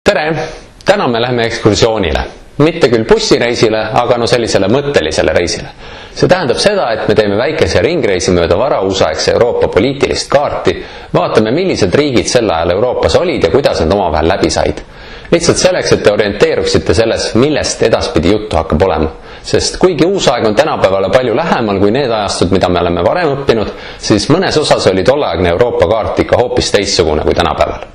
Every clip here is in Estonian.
Tere! Täna me läheme ekskursioonile. Mitte küll bussireisile, aga sellisele mõttelisele reisile. See tähendab seda, et me teeme väikese ringreisi mööda varauusaegse Euroopa poliitilist kaarti, vaatame, millised riigid sel ajal Euroopas olid ja kuidas nad omavahel läbi said. Lihtsalt selleks, et te orienteeruksite selles, millest edaspidi juttu hakkab olema. Sest kuigi uusaeg on tänapäevale palju lähemal kui need ajastud, mida me oleme varem õppinud, siis mõnes osas oli tolleaegne Euroopa kaart ikka hoopis teistsugune kui tänapäeval.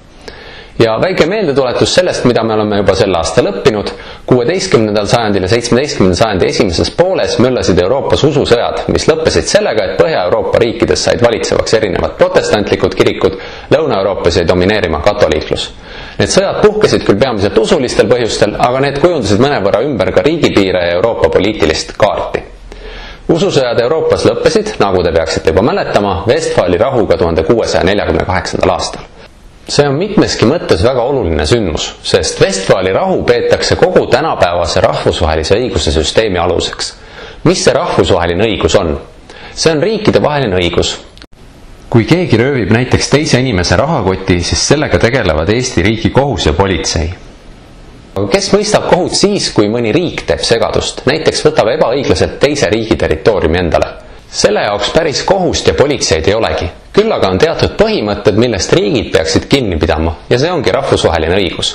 Ja väike meeldetuletus sellest, mida me oleme juba sel aastal õppinud, 16. sajandil ja 17. sajandi esimeses pooles möllasid Euroopas ususõjad, mis lõppesid sellega, et Põhja-Euroopa riikides said valitsevaks erinevad protestantlikud kirikud, Lõuna-Euroopas jäi domineerima katoliiklus. Need sõjad puhkesid küll peamiselt usulistel põhjustel, aga need kujundasid mõnevõrra ümber ka riigipiire ja Euroopa poliitilist kaarti. Ususõjad Euroopas lõppesid, nagu te peaksite juba mäletama, Vestfaali rahuga 1648. aastal. See on mitmeski mõttes väga oluline sündmus, sest Vestfaali rahu peetakse kogu tänapäevase rahvusvahelise õiguse süsteemi aluseks. Mis see rahvusvaheline õigus on? See on riikidevaheline õigus. Kui keegi röövib näiteks teise inimese rahakoti, siis sellega tegelevad Eesti riigi kohus ja politsei. Aga kes mõistab kohut siis, kui mõni riik teeb segadust, näiteks võtab ebaõiglaselt teise riigi territooriumi endale? Selle jaoks päris kohust ja politseid ei olegi. Küll aga on teatud põhimõtted, millest riigid peaksid kinni pidama ja see ongi rahvusvaheline õigus.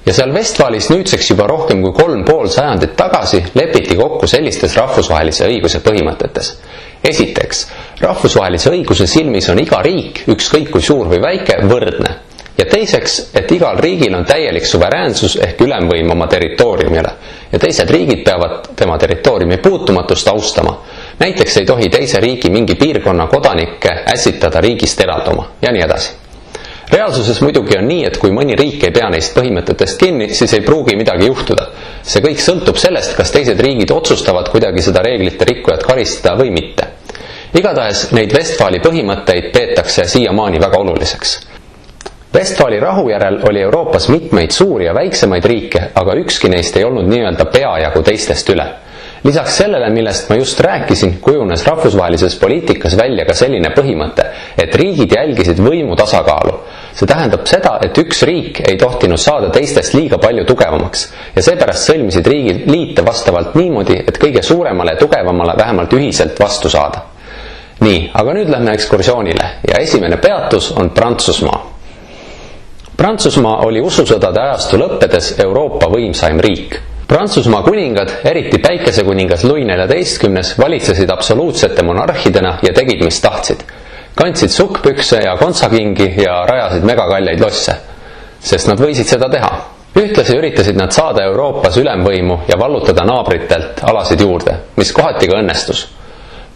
Ja seal Vestfaalis nüüdseks juba rohkem kui 3,5 sajandit tagasi lepiti kokku sellistes rahvusvahelise õiguse põhimõtetes. Esiteks, rahvusvahelise õiguse silmis on iga riik, ükskõik kui suur või väike, võrdne. Ja teiseks, et igal riigil on täielik suveräänsus ehk ülemvõim oma territooriumile ja teised riigid peavad tema territooriumi puutumatust austama. Näiteks ei tohi teise riigi mingi piirkonna kodanikke ässitada riigist eralduma ja nii edasi. Reaalsuses muidugi on nii, et kui mõni riik ei pea neist põhimõtetest kinni, siis ei pruugi midagi juhtuda. See kõik sõltub sellest, kas teised riigid otsustavad kuidagi seda reeglite rikkujat karistada või mitte. Igatahes neid Vestfaali põhimõtteid peetakse siiamaani väga oluliseks. Vestfaali rahu järel oli Euroopas mitmeid suuri ja väiksemaid riike, aga ükski neist ei olnud nii-öelda peajagu teistest üle. Lisaks sellele, millest ma just rääkisin, kujunes rahvusvahelises poliitikas välja ka selline põhimõte, et riigid jälgisid võimu tasakaalu. See tähendab seda, et üks riik ei tohtinud saada teistest liiga palju tugevamaks ja seepärast sõlmisid riigid liite vastavalt niimoodi, et kõige suuremale ja tugevamale vähemalt ühiselt vastu saada. Nii, aga nüüd lähme ekskursioonile ja esimene peatus on Prantsusmaa. Prantsusmaa oli ususõdade ajastu lõppedes Euroopa võimsaim riik. Prantsusmaa kuningad, eriti päikesekuningas Louis XIV, valitsesid absoluutsete monarhidena ja tegid, mis tahtsid. Kandsid sukkpükse ja kontsakingi ja rajasid megakalleid losse, sest nad võisid seda teha. Ühtlasi üritasid nad saada Euroopas ülemvõimu ja vallutada naabritelt alasid juurde, mis kohati ka õnnestus.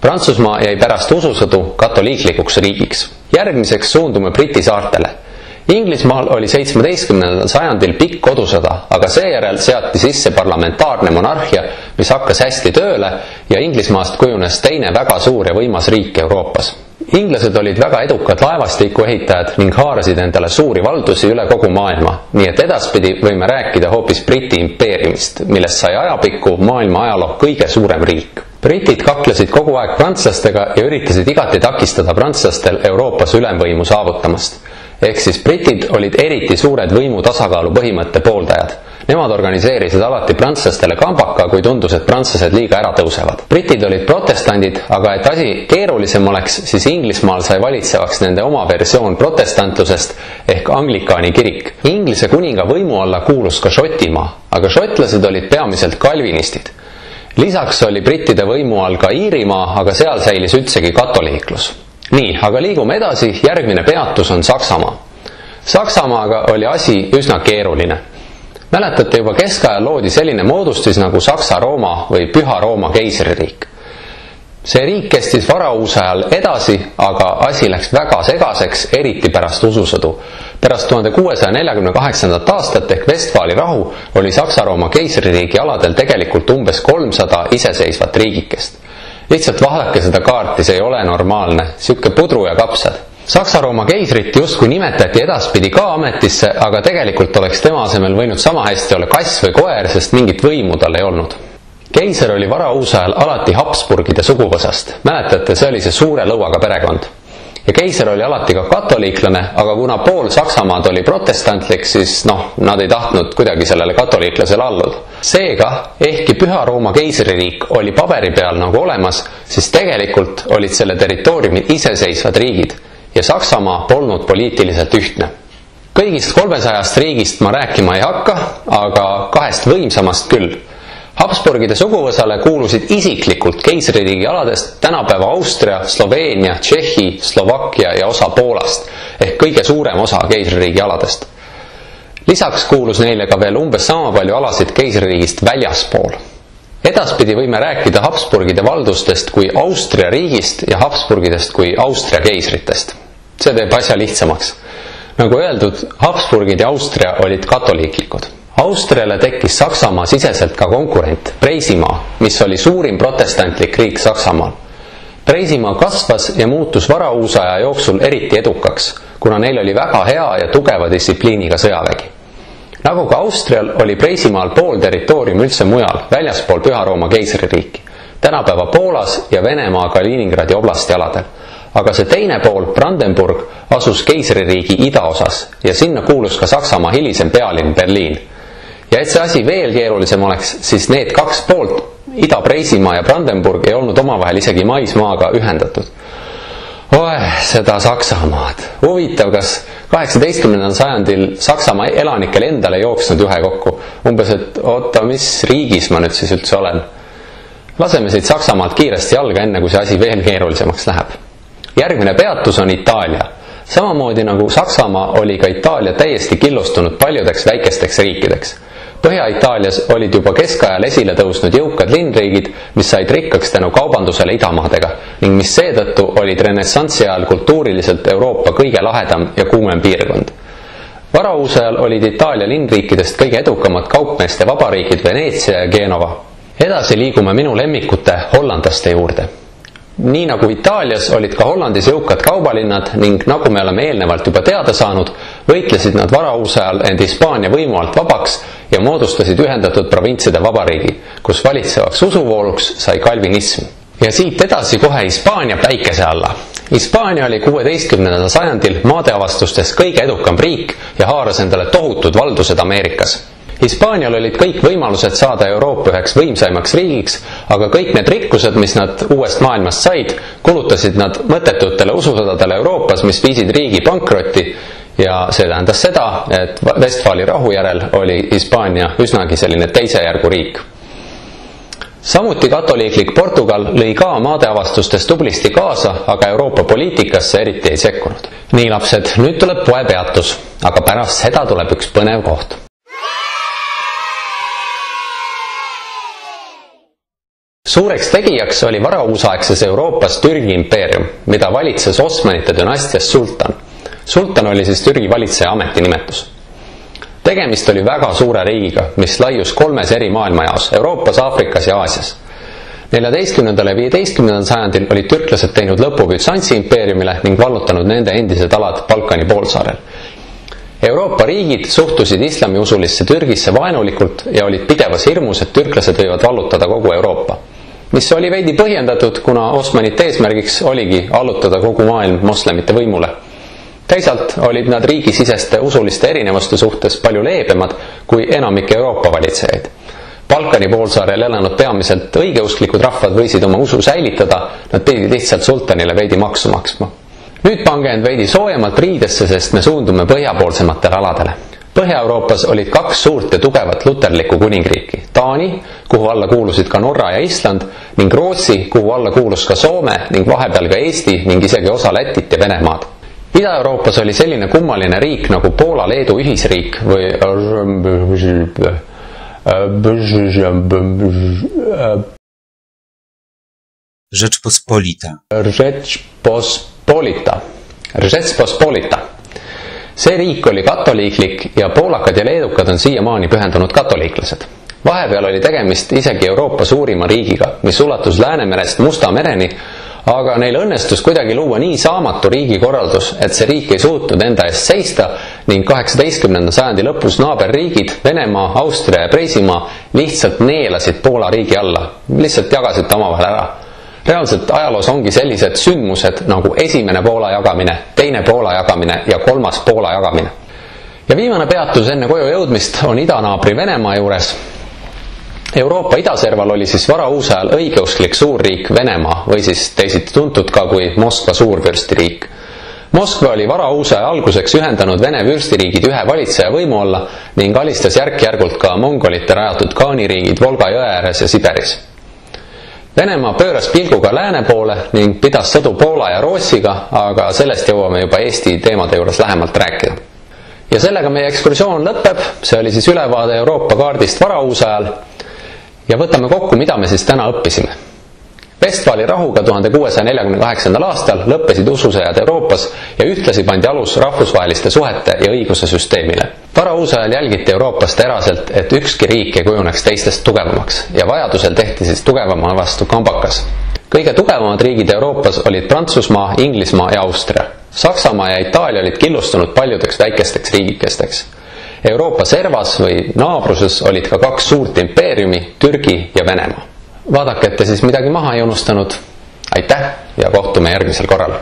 Prantsusmaa jäi pärast ususõdu katoliiklikuks riigiks. Järgmiseks suundume Briti saartele. Inglismaal oli 17. sajandil pikk kodusõda, aga seejärel seati sisse parlamentaarne monarhia, mis hakkas hästi tööle ja Inglismaast kujunes teine väga suur ja võimas riik Euroopas. Inglased olid väga edukad laevastikuehitajad ning haarasid endale suuri valdusi üle kogu maailma, nii et edaspidi võime rääkida hoopis Briti impeeriumist, millest sai ajapikku maailma ajaloo kõige suurem riik. Britid kaklesid kogu aeg prantslastega ja üritasid igati takistada prantslastel Euroopas ülemvõimu saavutamast. Ehk siis britid olid eriti suured võimu tasakaalu põhimõtte pooldajad. Nemad organiseerisid alati prantslastele kambaka, kui tundus, et prantslased liiga ära tõusevad. Britid olid protestandid, aga et asi keerulisem oleks, siis Inglismaal sai valitsevaks nende oma versioon protestantlusest ehk Anglikaani kirik. Inglise kuninga võimu alla kuulus ka Šotimaa, aga šotlased olid peamiselt kalvinistid. Lisaks oli brittide võimu all ka Iirimaa, aga seal säilis üldsegi katoliiklus. Nii, aga liigume edasi, järgmine peatus on Saksamaa. Saksamaaga oli asi üsna keeruline. Mäletate, juba keskajal loodi selline moodustis nagu Saksa-Rooma või Püha Rooma keisririik. See riik kestis varauusajal edasi, aga asi läks väga segaseks, eriti pärast ususõdu. Pärast 1648. aastat ehk Vestfaali rahu oli Saksa-Rooma keisririigi aladel tegelikult umbes 300 iseseisvat riigikest. Lihtsalt vaadake seda kaarti, see ei ole normaalne, siuke pudru ja kapsad. Saksa-Rooma keisrit justkui nimetati edaspidi ka ametisse, aga tegelikult oleks tema asemel võinud sama hästi olla kass või koer, sest mingit võimu tal ei olnud. Keiser oli varauusajal alati Habsburgide suguvõsast. Mäletate, see oli see suure lõuaga perekond. Ja keiser oli alati ka katoliiklane, aga kuna pool Saksamaad oli protestantlik, siis nad ei tahtnud kuidagi sellele katoliiklasele alluda. Seega, ehkki Püha Rooma keisririik oli paberi peal nagu olemas, siis tegelikult olid selle territooriumid iseseisvad riigid ja Saksamaa polnud poliitiliselt ühtne. Kõigist 300 riigist ma rääkima ei hakka, aga 2 võimsamast küll. Habsburgide suguvõsale kuulusid isiklikult keisririigi aladest tänapäeva Austria, Sloveenia, Tšehhi, Slovakkia ja osa Poolast, ehk kõige suurem osa keisririigi aladest. Lisaks kuulus neile ka veel umbes sama palju alasid keisririigist väljaspool. Edaspidi võime rääkida Habsburgide valdustest kui Austria riigist ja Habsburgidest kui Austria keisritest. See teeb asja lihtsamaks. Nagu öeldud, Habsburgid ja Austria olid katoliiklikud. Austriale tekkis Saksamaa siseselt ka konkurent, Preisimaa, mis oli suurim protestantlik riik Saksamaal. Preisimaa kasvas ja muutus varauusaja jooksul eriti edukaks, kuna neil oli väga hea ja tugeva distsipliiniga sõjavägi. Nagu ka Austrial oli Preisimaal pool territoorium üldse mujal, väljaspool Püha Rooma keisririiki, tänapäeva Poolas ja Venemaa Kaliningradi oblasti aladel. Aga see teine pool, Brandenburg, asus keisririigi idaosas ja sinna kuulus ka Saksamaa hilisem pealinn Berliin. Ja et see asi veel keerulisem oleks, siis need 2 poolt, Ida-Preisimaa ja Brandenburg, ei olnud omavahel isegi maismaaga ühendatud. Seda Saksamaad. Huvitav, kas 18. sajandil Saksamaa elanikel endale jooksnud juhe kokku. Umbes, et oota, mis riigis ma nüüd siis üldse olen? Laseme siit Saksamaalt kiiresti jalga enne, kui see asi veel keerulisemaks läheb. Järgmine peatus on Itaalia. Samamoodi nagu Saksamaa oli ka Itaalia täiesti killustunud paljudeks väikesteks riikideks. Põhja-Itaalias olid juba keskajal esile tõusnud jõukad linnriigid, mis said rikkaks tänu kaubandusele idamaadega ning mis seetõttu olid renessansi ajal kultuuriliselt Euroopa kõige lahedam ja kuumem piirkond. Varauusajal olid Itaalia linnriikidest kõige edukamad kaupmeeste vabariigid Veneetsia ja Genova. Edasi liigume minu lemmikute hollandlaste juurde. Nii nagu Itaalias olid ka Hollandis jõukad kaubalinnad ning nagu me oleme eelnevalt juba teada saanud, võitlesid nad varauusajal end Hispaania võimu alt vabaks ja moodustasid ühendatud provintside vabariigi, kus valitsevaks usuvooluks sai kalvinism. Ja siit edasi kohe Hispaania päikese alla. Hispaania oli 16. sajandil maadeavastustes kõige edukam riik ja haaras endale tohutud valdused Ameerikas. Hispaanial olid kõik võimalused saada Euroopa üheks võimsaimaks riigiks, aga kõik need rikkused, mis nad uuest maailmast said, kulutasid nad mõttetutele ususõdadele Euroopas, mis viisid riigi pankrotti ja see tähendas seda, et Vestfaali rahu järel oli Hispaania üsnagi selline teise järgu riik. Samuti katoliiklik Portugal lõi ka maadeavastustes tublisti kaasa, aga Euroopa poliitikasse eriti ei sekkunud. Nii lapsed, nüüd tuleb poepeatus, aga pärast seda tuleb üks põnev koht. Suureks tegijaks oli varauusaegses Euroopas Türgi impeerium, mida valitses Osmanite dünastias sultan. Sultan oli siis Türgi valitseja ametinimetus. Tegemist oli väga suure riigiga, mis laius 3 eri maailmajaos, Euroopas, Aafrikas ja Aasias. 14. ja 15. sajandil olid türklased teinud lõpu Bütsantsi impeeriumile ning vallutanud nende endised alad Balkani poolsaarel. Euroopa riigid suhtusid islamiusulisse Türgisse vaenulikult ja olid pidevas hirmus, et türklased võivad vallutada kogu Euroopa. Mis oli veidi põhjendatud, kuna Osmanite eesmärgiks oligi allutada kogu maailm moslemite võimule. Teisalt olid nad riigisiseste usuliste erinevuste suhtes palju leebemad kui enamik Euroopa valitsejaid. Balkani poolsaarel elanud peamiselt õigeusklikud rahvad võisid oma usu säilitada, nad pidid lihtsalt sultanile veidi maksu maksma. Nüüd pange end veidi soojemalt riidesse, sest me suundume põhjapoolsematele aladele. Põhja-Euroopas olid 2 suurt ja tugevat luterlikku kuningriiki. Taani, kuhu alla kuulusid ka Norra ja Island, ning Rootsi, kuhu alla kuulus ka Soome ning vahepeal ka Eesti ning isegi osa Lätit ja Venemaad. Ida-Euroopas oli selline kummaline riik nagu Poola-Leedu ühisriik või Rzeczpospolita. See riik oli katoliiklik ja poolakad ja leedukad on siiamaani pühendunud katoliiklased. Vahepeal oli tegemist isegi Euroopa suurima riigiga, mis ulatus Läänemerest Musta mereni, aga neil õnnestus kuidagi luua nii saamatu riigikorraldus, et see riik ei suutnud enda eest seista ning 18. sajandi lõpus naaberriigid Venemaa, Austria ja Preisimaa lihtsalt neelasid Poola riigi alla, lihtsalt jagasid ta omavahel ära. Reaalselt ajaloos ongi sellised sündmused nagu esimene Poola jagamine, teine Poola jagamine ja kolmas Poola jagamine. Ja viimane peatus enne koju jõudmist on idanaabri Venemaa juures. Euroopa idaserval oli siis varauusajal õigeusklik suurriik Venemaa või siis teisiti tuntud ka kui Moskva suurvürstiriik. Moskva oli varauusaja alguseks ühendanud Vene vürstiriigid ühe valitseja võimu alla ning alistas järk-järgult ka mongolite rajatud kaaniriigid Volga jõe ääres ja Siberis. Venemaa pööras pilguga lääne poole ning pidas sõdu Poola ja Rootsiga, aga sellest jõuame juba Eesti teemade juures lähemalt rääkida. Ja sellega meie ekskursioon lõpeb, see oli siis ülevaade Euroopa kaardist varauusajal ja võtame kokku, mida me siis täna õppisime. Vestfali rahuga 1648. aastal lõppesid ususõjad Euroopas ja ühtlasi pandi alus rahvusvaheliste suhete ja õiguse süsteemile. Varauusajal jälgiti Euroopast teraselt, et ükski riik ei kujuneks teistest tugevamaks ja vajadusel tehti siis tugevama vastu kambakas. Kõige tugevamad riigid Euroopas olid Prantsusmaa, Inglismaa ja Austria. Saksamaa ja Itaalia olid killustunud paljudeks väikesteks riigikesteks. Euroopa servas või naabruses olid ka kaks suurt impeeriumi, Türgi ja Venemaa. Vaadake, et te siis midagi maha ei unustanud. Aitäh ja kohtume järgmisel korral!